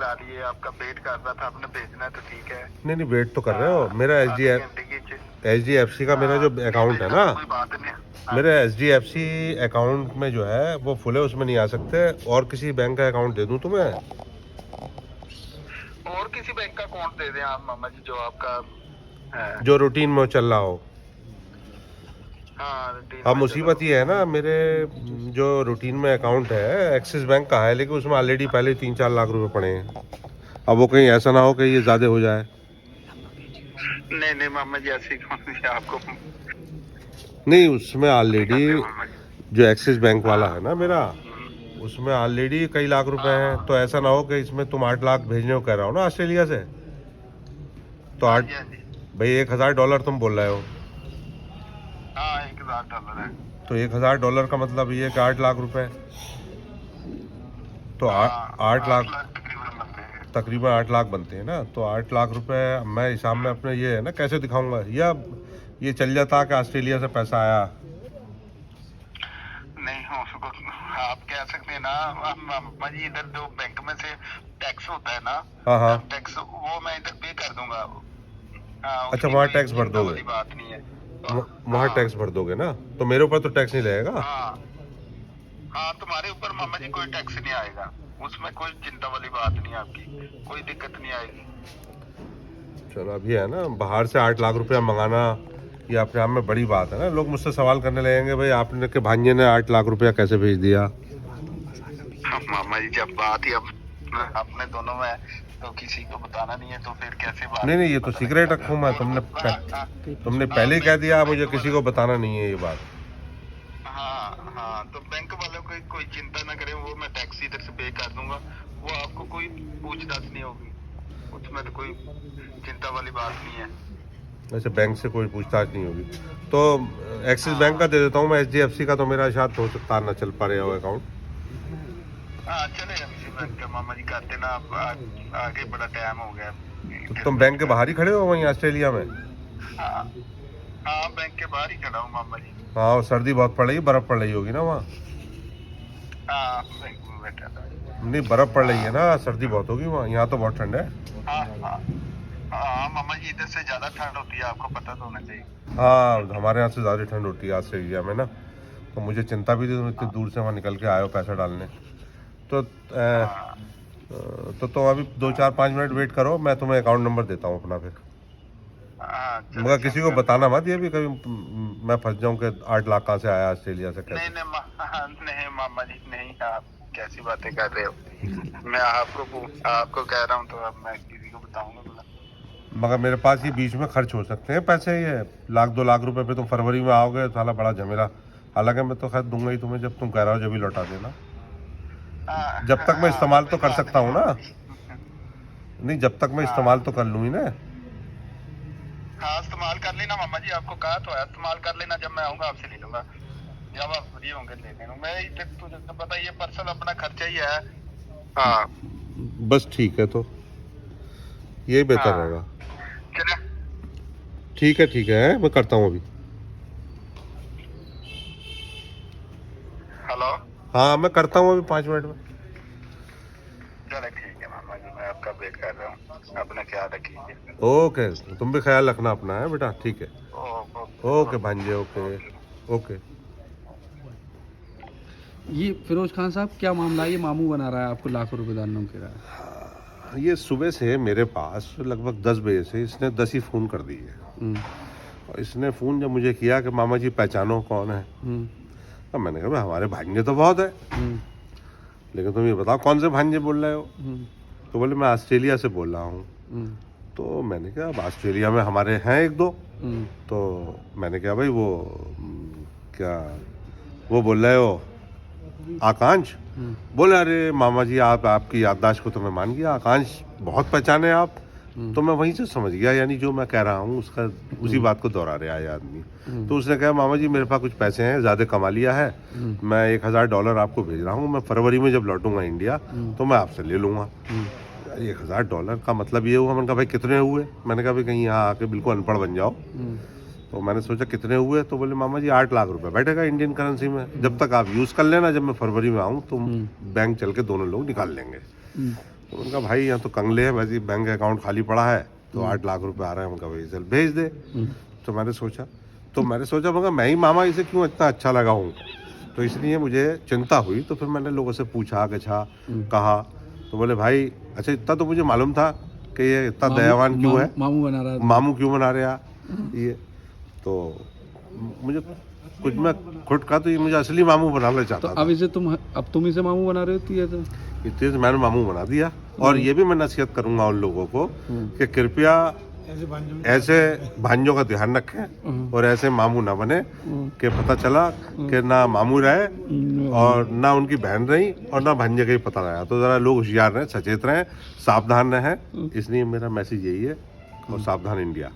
करा लिए, आपका वेट कर रहा था, आपने भेजना है तो ठीक है। नहीं नहीं, वेट तो कर रहे हो। मेरा आधे घंटे की HDFC का मेरा जो अकाउंट है ना, कोई बात नहीं। मेरे HDFC अकाउंट में जो है वो फुल है, उसमें नहीं आ सकते। और किसी बैंक का अकाउंट दे दूं तुम्हें? और किसी बैंक का अकाउंट दे दें आप मामा जी, जो आपका है। जो रूटीन में चल रहा हो। हाँ, रूटीन अब में मुसीबत ये है ना, मेरे जो रूटीन में अकाउंट है एक्सिस बैंक का है, लेकिन उसमें ऑलरेडी पहले 3-4 लाख रुपए पड़े हैं। अब वो कहीं ऐसा ना हो कि ये ज़्यादा हो जाए। नहीं नहीं मामा जी, ऐसी कौन सी आपको। नहीं, उसमें ऑलरेडी मामा जी। जो एक्सिस बैंक वाला है ना मेरा, उसमें ऑलरेडी कई लाख रुपए हैं। तो ऐसा ना हो कि इसमें तुम 8 लाख भेजने को कह रहा हो ना ऑस्ट्रेलिया से, तो हाँ 8 जी, हाँ जी। भाई $1000 तुम बोल रहे हो, हाँ, $1000 है। तो $1000 का मतलब ये कि 8 लाख रुपए। तो हाँ, 8 लाख, 8 लाख तकरीबन बनते हैं। तकरीबन 8 लाख बनते हैं ना। तो 8 लाख रुपए मैं हिसाब में अपने ये है ना कैसे दिखाऊंगा, या ये चल जाता कि ऑस्ट्रेलिया से पैसा आया। नहीं हो उसको आप कह सकते हैं ना मामा जी, इधर जो बैंक में से टैक्स होता है ना, हाँ हाँ। टैक्स वो मैं इधर पे कर दूंगा। हाँ, अच्छा, उसकी वहाँ कोई टैक्स भर चिंता दोगे? वाली बात नहीं है। वहाँ हाँ टैक्स भर दोगे ना, तो मेरे ऊपर तो टैक्स नहीं लगेगा। हाँ हाँ, तुम्हारे ऊपर मामा जी कोई टैक्स नहीं आएगा, उसमें कोई चिंता वाली बात नहीं है, आपकी कोई दिक्कत नहीं आएगी। चलो, अभी है ना, बाहर से 8 लाख रुपया मंगाना ये अपने आप में बड़ी बात है ना। लोग मुझसे सवाल करने लगेंगे, भाई आपने के भांजे ने 8 लाख रुपया कैसे भेज दिया। मामा जी, जब बात ही अब अपने दोनों में है, तो किसी को बताना नहीं है, तो फिर कैसे बात। नहीं नहीं, ये तो सीक्रेट रखूँ मैं। तुमने पहले ही कह दिया मुझे किसी को बताना नहीं है ये बात। हाँ हाँ, तो बैंक वालों को कोई चिंता ना करें, वो मैं टैक्स इधर से पे कर दूंगा, वो आपको कोई पूछताछ नहीं होगी, उसमें तो कोई चिंता वाली बात नहीं है। वैसे बैंक से कोई पूछताछ नहीं होगी। तो एक्सिस बैंक का दे देता हूँ मैं, HDFC का तो मेरा शायद हो सकता है ना चल पा रहा हो अकाउंट। हाँ चलेगा, किसी बैंक का मामा जी कर देना, आप आगे बड़ा टाइम हो गया। तो तुम बैंक के बाहर ही खड़े हो वहीं ऑस्ट्रेलिया में? हाँ हाँ, बैंक के बाहर ही खड़ा हूँ मामा जी। हाँ, और सर्दी बहुत पड़ रही है, बर्फ़ पड़ रही होगी ना वहाँ? हाँ, बैंक में बैठा था। नहीं, बर्फ़ पड़ रही है ना, सर्दी बहुत होगी वहाँ। यहाँ तो बहुत ठंड है। हाँ हाँ हाँ मामा जी, इधर से ज्यादा ठंड होती है, आपको पता तो होना चाहिए। हाँ, हमारे यहाँ से ज़्यादा ठंड होती है ऑस्ट्रेलिया में ना। तो मुझे चिंता भी थी, तुम इतनी दूर से वहाँ निकल के आए हो पैसा डालने। तो हाँ तुम अभी 2-4-5 मिनट वेट करो, मैं तुम्हें अकाउंट नंबर देता हूँ अपना फिर। हाँ, मगर किसी को बताना मत ये भी कभी मैं फंस जाऊँ कि 8 लाख कहाँ से आया ऑस्ट्रेलिया से, कैसे। नहीं नहीं मामा जी, नहीं, आप कैसी बातें कर रहे हो। मैं आपको कह रहा हूँ, तो अब मैं किसी को बताऊंगा भला। मगर मेरे पास ये बीच में खर्च हो सकते हैं पैसे, ये 1-2 लाख रुपए पे तुम फरवरी में आओगे, साला बड़ा झमेला। हालांकि मैं तो खैर दूंगा ही तुम्हें, जब तुम कह रहे हो जब भी लौटा देना। जब तक मैं इस्तेमाल तो कर सकता हूँ ना। नहीं, जब तक मैं इस्तेमाल तो कर लूँ ही ना। हाँ, इस्तेमाल कर लेना मामा जी, आपको कहा तो है, इस्तेमाल कर लेना, जब मैं आऊंगा आपसे ले लूंगा, जब आप फ्री होंगे ले लेना। मैं इधर तुझे तो पता ही है, पर्सनल अपना खर्चा ही है। हाँ बस ठीक है, तो यही बेहतर हाँ, रहेगा। चले। ठीक है, मैं करता हूँ अभी। हेलो, हाँ, मैं करता हूँ अभी 5 मिनट में। चले ठीक है मामा जी, मैं आपका वेट कर रहा हूँ, अपना ख्याल रखिए। ओके, तुम भी ख्याल रखना अपना, है बेटा, ठीक है। ओके भांजे, ओके ओके। ये फिरोज खान साहब, क्या मामला है? ये मामू बना रहा है आपको लाखों रुपए डालने के रहा है। ये सुबह से मेरे पास लगभग 10 बजे से इसने 10 ही फ़ोन कर दिए। और इसने फ़ोन जब मुझे किया कि मामा जी पहचानो कौन है, तो मैंने कहा भाई हमारे भांजे तो बहुत है, लेकिन तुम ये बताओ कौन से भांजे बोल रहे हो। तो बोले मैं ऑस्ट्रेलिया से बोल रहा हूँ। तो मैंने कहा अब ऑस्ट्रेलिया में हमारे हैं 1-2। तो मैंने कहा भाई वो क्या वो बोल रहे हो आकांक्ष? बोले अरे मामा जी, आपकी याददाश्त को तो मैं मान गया, आकांक्ष बहुत पहचाने आप। तो मैं वहीं से समझ गया, यानी जो मैं कह रहा हूँ उसका उसी बात को दोहरा रहा है आदमी। तो उसने कहा मामा जी मेरे पास कुछ पैसे हैं, ज़्यादा कमा लिया है, मैं $1000 आपको भेज रहा हूँ, मैं फरवरी में जब लौटूंगा इंडिया तो मैं आपसे ले लूँगा। $1000 का मतलब ये हुआ। मैंने कहा भाई कितने हुए? मैंने कहा भाई कहीं यहाँ आके बिल्कुल अनपढ़ बन जाओ। तो मैंने सोचा कितने हुए, तो बोले मामा जी 8 लाख रुपए बैठेगा इंडियन करेंसी में, जब तक आप यूज़ कर लेना, जब मैं फरवरी में आऊँ तो बैंक चल के दोनों लोग निकाल लेंगे। तो उनका भाई यहाँ तो कंगले है, वैसे ही बैंक अकाउंट खाली पड़ा है, तो 8 लाख रुपए आ रहे हैं, उनका भाई चल भेज दे। तो मैंने सोचा मगर मैं ही मामा इसे क्यों इतना अच्छा लगा हूँ, तो इसलिए मुझे चिंता हुई। तो फिर मैंने लोगों से पूछा गछा कहा, तो बोले भाई अच्छा इतना तो मुझे मालूम था कि ये इतना दयावान क्यों है, मामू बना रहा है। मामू क्यों बना रहे ये। तो मुझे कुछ मैं खुद का तो ये मुझे असली मामू बनाना तो चाहता अब तुम इसे मामू बना रहे हो, ये तो इसलिए मैंने मामू बना दिया। और ये भी मैं नसीहत करूंगा उन लोगों को कि कृपया ऐसे भांजों का ध्यान रखें और ऐसे मामू ना बने कि पता चला कि ना मामू रहे और ना उनकी बहन रही और ना भांजे का ही पता रहा। तो ज़रा लोग होशियार रहें, सचेत रहें, सावधान रहें। इसलिए मेरा मैसेज यही है, और सावधान इंडिया।